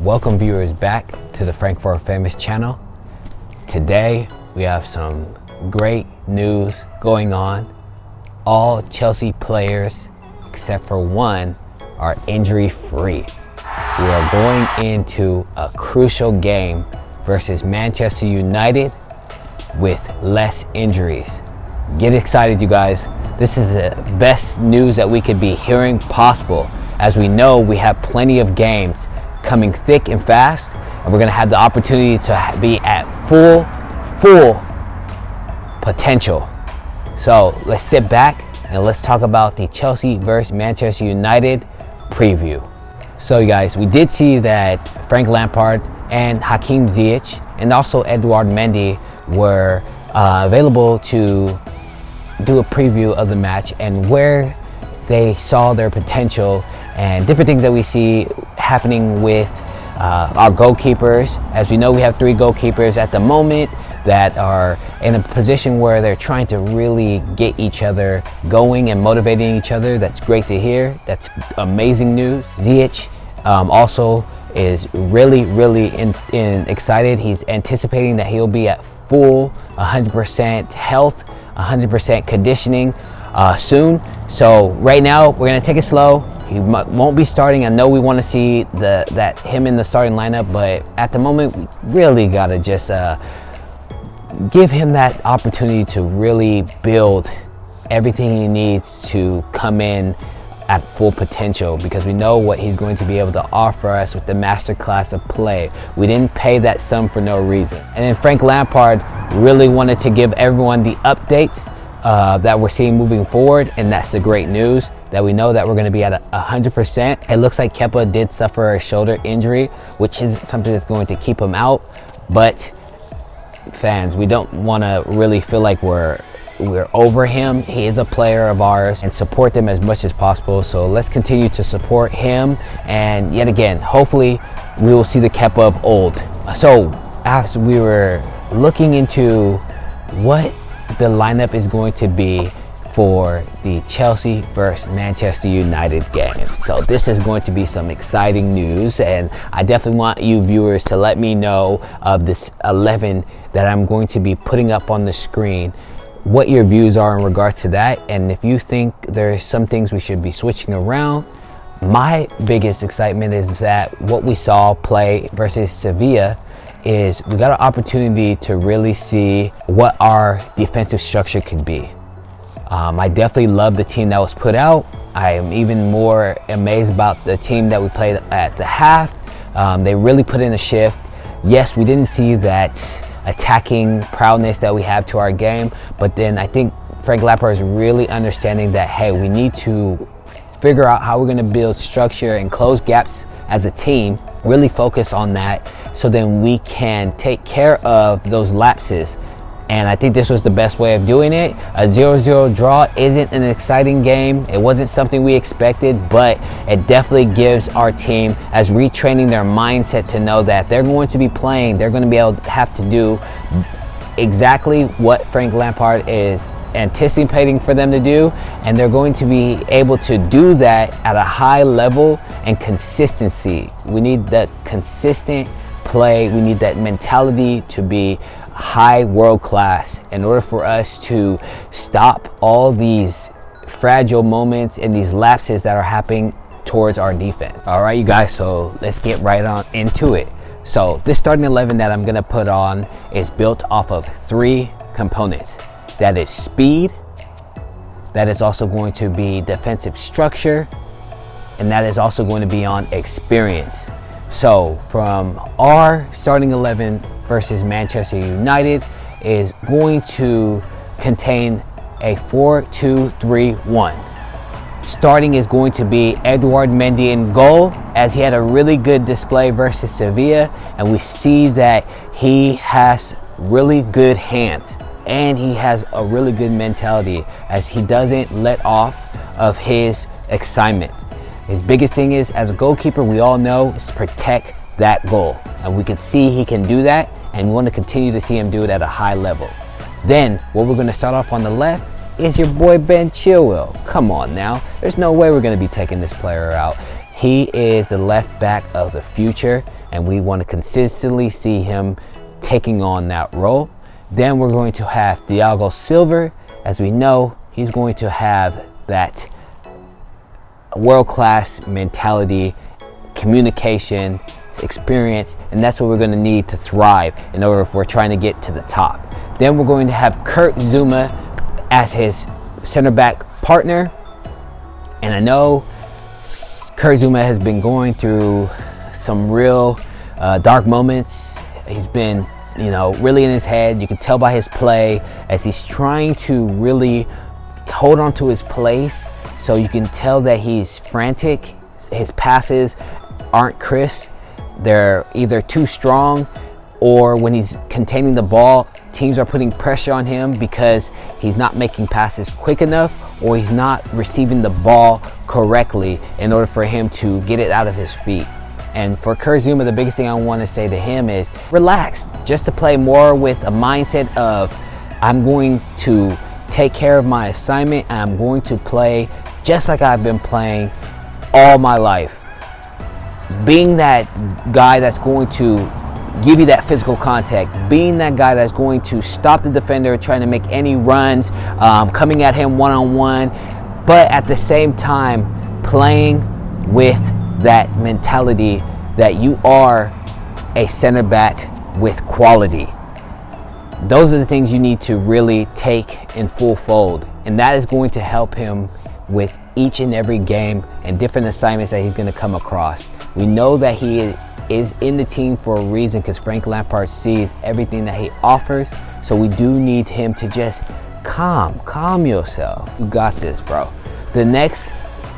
Welcome viewers back to the Frankfurt Famous channel. Today we have some great news going on. All Chelsea players except for one are injury free. We are going into a crucial game versus Manchester United with less injuries. Get excited, you guys. This is the best news that we could be hearing possible. As we know, we have plenty of games coming thick and fast, and we're going to have the opportunity to be at full potential. So let's sit back and let's talk about the Chelsea versus Manchester United preview. So you guys, we did see that Frank Lampard and Hakim Ziyech and also Edouard Mendy were available to do a preview of the match and where they saw their potential and different things that we see happening with our goalkeepers. As we know, we have 3 goalkeepers at the moment that are in a position where they're trying to really get each other going and motivating each other. That's great to hear. That's amazing news. Ziyech also is really excited. He's anticipating that he'll be at full 100% health, 100% conditioning soon. So right now we're gonna take it slow. He won't be starting. I know we want to see that him in the starting lineup, but at the moment we really gotta just give him that opportunity to really build everything he needs to come in at full potential, because we know what he's going to be able to offer us with the master class of play. We didn't pay that sum for no reason. And then Frank Lampard really wanted to give everyone the updates that we're seeing moving forward, and that's the great news that we know that we're going to be at 100%. It looks like Kepa did suffer a shoulder injury, which is something that's going to keep him out, but fans, we don't want to really feel like we're over him. He is a player of ours, and support them as much as possible. So let's continue to support him, and yet again, hopefully we will see the Kepa of old. So as we were looking into what the lineup is going to be for the Chelsea versus Manchester United game, so this is going to be some exciting news, and I definitely want you viewers to let me know of this 11 that I'm going to be putting up on the screen, what your views are in regards to that, and if you think there's some things we should be switching around. My biggest excitement is that what we saw play versus Sevilla is we got an opportunity to really see what our defensive structure could be. I definitely love the team that was put out. I am even more amazed about the team that we played at the half. They really put in a shift. Yes, we didn't see that attacking proudness that we have to our game, but then I think Frank Lampard is really understanding that, hey, we need to figure out how we're going to build structure and close gaps as a team, really focus on that, so then we can take care of those lapses. And I think this was the best way of doing it. A 0-0 draw isn't an exciting game. It wasn't something we expected, but it definitely gives our team as retraining their mindset to know that they're going to be playing, they're going to be able to have to do exactly what Frank Lampard is anticipating for them to do, and they're going to be able to do that at a high level and consistency. We need that consistent play. We need that mentality to be high world class in order for us to stop all these fragile moments and these lapses that are happening towards our defense. All right, you guys, so let's get right on into it. So this starting 11 that I'm gonna put on is built off of 3 components. That is speed, that is also going to be defensive structure, and that is also going to be on experience. So from our starting 11 versus Manchester United is going to contain a 4-2-3-1. Starting is going to be Edouard Mendy in goal, as he had a really good display versus Sevilla, and we see that he has really good hands and he has a really good mentality, as he doesn't let off of his excitement. His biggest thing is, as a goalkeeper, we all know, is protect that goal, and we can see he can do that, and we want to continue to see him do it at a high level. Then what we're going to start off on the left is your boy Ben Chilwell. Come on now, there's no way we're going to be taking this player out. He is the left back of the future, and we want to consistently see him taking on that role. Then we're going to have Thiago Silva. As we know, he's going to have that world-class mentality, communication, experience, and that's what we're going to need to thrive in order if we're trying to get to the top. Then we're going to have Kurt Zouma as his center back partner, and I know Kurt Zouma has been going through some real dark moments. He's been, really in his head. You can tell by his play as he's trying to really hold on to his place. So you can tell that he's frantic. His passes aren't crisp. They're either too strong, or when he's containing the ball, teams are putting pressure on him because he's not making passes quick enough, or he's not receiving the ball correctly in order for him to get it out of his feet. And for Kurt Zouma, the biggest thing I want to say to him is relax, just to play more with a mindset of, I'm going to take care of my assignment, and I'm going to play just like I've been playing all my life. Being that guy that's going to give you that physical contact, being that guy that's going to stop the defender trying to make any runs, coming at him one-on-one, but at the same time playing with that mentality that you are a center back with quality. Those are the things you need to really take in full fold, and that is going to help him with each and every game and different assignments that he's going to come across. We know that he is in the team for a reason, because Frank Lampard sees everything that he offers. So we do need him to just calm yourself. You got this, bro. The next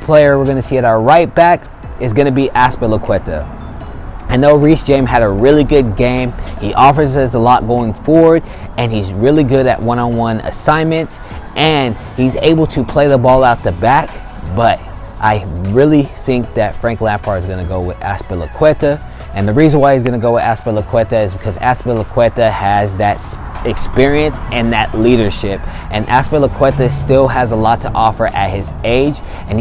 player we're going to see at our right back is going to be LiQWYD. I know Reece James had a really good game. He offers us a lot going forward, and he's really good at one-on-one assignments, and he's able to play the ball out the back. But I really think that Frank Lampard is going to go with LiQWYD. And the reason why he's going to go with LiQWYD is because LiQWYD has that experience and that leadership. And LiQWYD still has a lot to offer at his age. And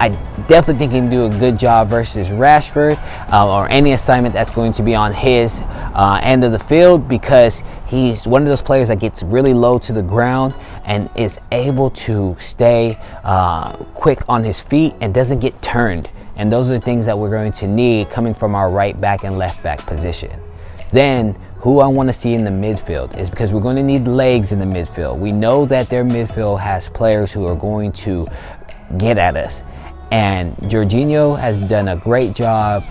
I definitely think he can do a good job versus Rashford or any assignment that's going to be on his end of the field, because he's one of those players that gets really low to the ground and is able to stay quick on his feet and doesn't get turned. And those are the things that we're going to need coming from our right back and left back position. Then who I want to see in the midfield is, because we're going to need legs in the midfield. We know that their midfield has players who are going to get at us. And Jorginho has done a great job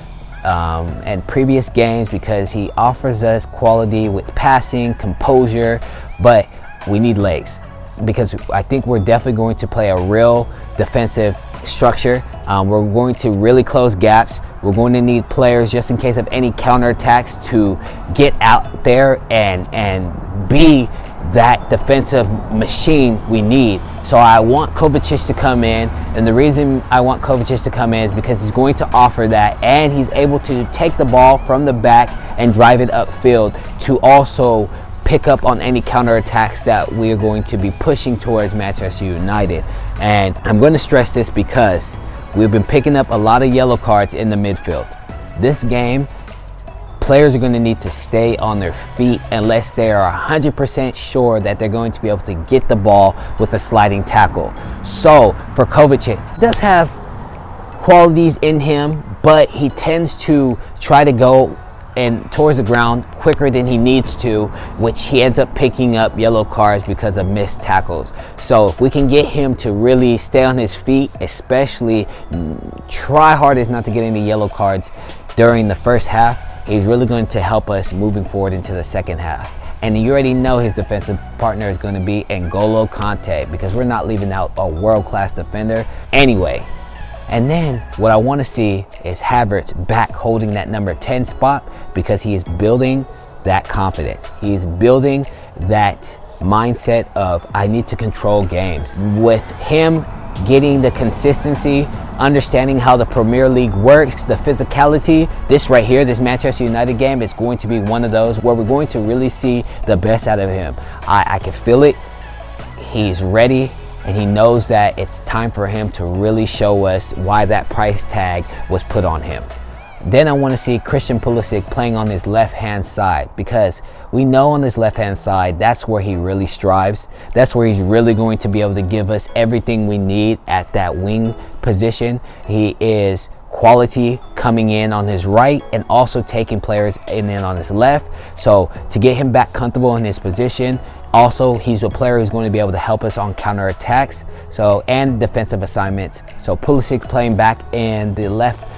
in previous games because he offers us quality with passing, composure, but we need legs, because I think we're definitely going to play a real defensive structure. We're going to really close gaps. We're going to need players just in case of any counterattacks to get out there and be that defensive machine we need. So I want Kovacic to come in, and the reason I want Kovacic to come in is because he's going to offer that, and he's able to take the ball from the back and drive it upfield to also pick up on any counterattacks that we are going to be pushing towards Manchester United. And I'm going to stress this because we've been picking up a lot of yellow cards in the midfield. This game, players are going to need to stay on their feet unless they are 100% sure that they're going to be able to get the ball with a sliding tackle. So for Kovacic, he does have qualities in him, but he tends to try to go and towards the ground quicker than he needs to, which he ends up picking up yellow cards because of missed tackles. So if we can get him to really stay on his feet, especially try hardest not to get any yellow cards during the first half, he's really going to help us moving forward into the second half. And you already know his defensive partner is going to be N'Golo Kanté, because we're not leaving out a world-class defender anyway. And then what I want to see is Havertz back holding that number 10 spot, because he is building that confidence. He is building that mindset of, I need to control games. With him getting the consistency, understanding how the Premier League works, the physicality, this right here, this Manchester United game is going to be one of those where we're going to really see the best out of him. I can feel it. He's ready. And he knows that it's time for him to really show us why that price tag was put on him. Then I want to see Christian Pulisic playing on his left-hand side, because we know on his left-hand side, that's where he really strives. That's where he's really going to be able to give us everything we need at that wing position. He is quality coming in on his right and also taking players in on his left. So to get him back comfortable in his position, also he's a player who's going to be able to help us on counter attacks, so, and defensive assignments. So Pulisic playing back in the left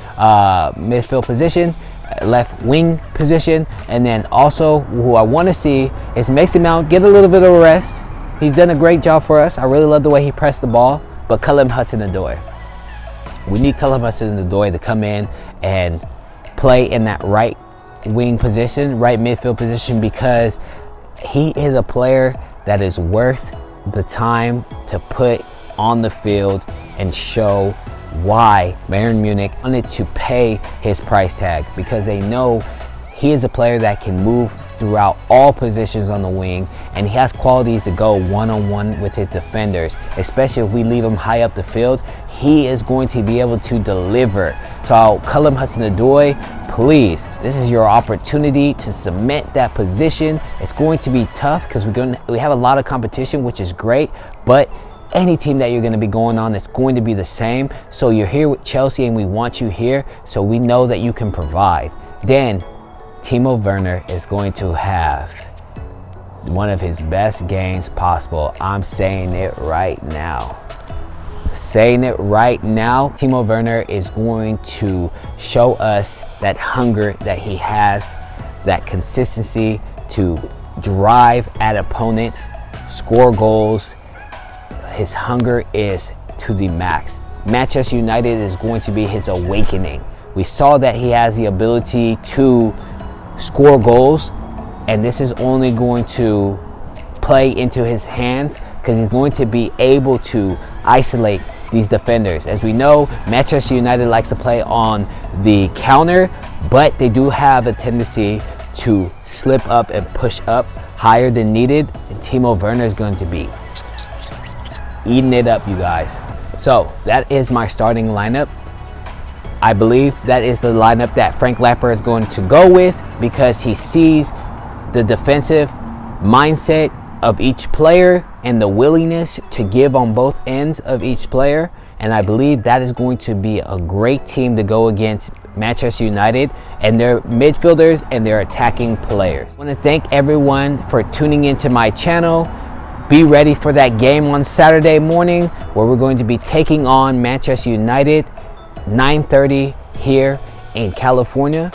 midfield position, left wing position. And then also who I want to see is Mason Mount get a little bit of a rest. He's done a great job for us. I really love the way he pressed the ball. But Callum Hudson-Odoi, we need Callum Hudson-Odoi to come in and play in that right wing position, right midfield position, because he is a player that is worth the time to put on the field and show why Bayern Munich wanted to pay his price tag, because they know he is a player that can move throughout all positions on the wing, and he has qualities to go one-on-one with his defenders, especially if we leave him high up the field. He is going to be able to deliver. So Callum Hudson-Odoi, please, this is your opportunity to cement that position. It's going to be tough because we have a lot of competition, which is great, but any team that you're going to be going on, it's going to be the same. So you're here with Chelsea and we want you here, so we know that you can provide. Then Timo Werner is going to have one of his best games possible. I'm saying it right now. Timo Werner is going to show us that hunger that he has, that consistency to drive at opponents, score goals. His hunger is to the max. Manchester United is going to be his awakening. We saw that he has the ability to score goals, and this is only going to play into his hands because he's going to be able to isolate these defenders. As we know, Manchester United likes to play on the counter, but they do have a tendency to slip up and push up higher than needed, and Timo Werner is going to be eating it up, you guys. So that is my starting lineup. I believe that is the lineup that Frank Lampard is going to go with, because he sees the defensive mindset of each player and the willingness to give on both ends of each player. And I believe that is going to be a great team to go against Manchester United and their midfielders and their attacking players. I want to thank everyone for tuning into my channel. Be ready for that game on Saturday morning where we're going to be taking on Manchester United, 9:30 here in California.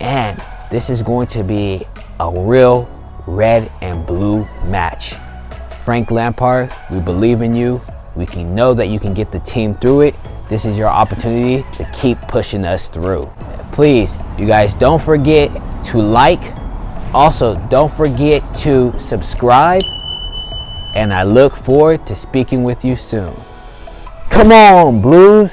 And this is going to be a real red and blue match. Frank Lampard, we believe in you. We can know that you can get the team through it. This is your opportunity to keep pushing us through. Please, you guys, don't forget to like. Also, don't forget to subscribe. And I look forward to speaking with you soon. Come on, Blues!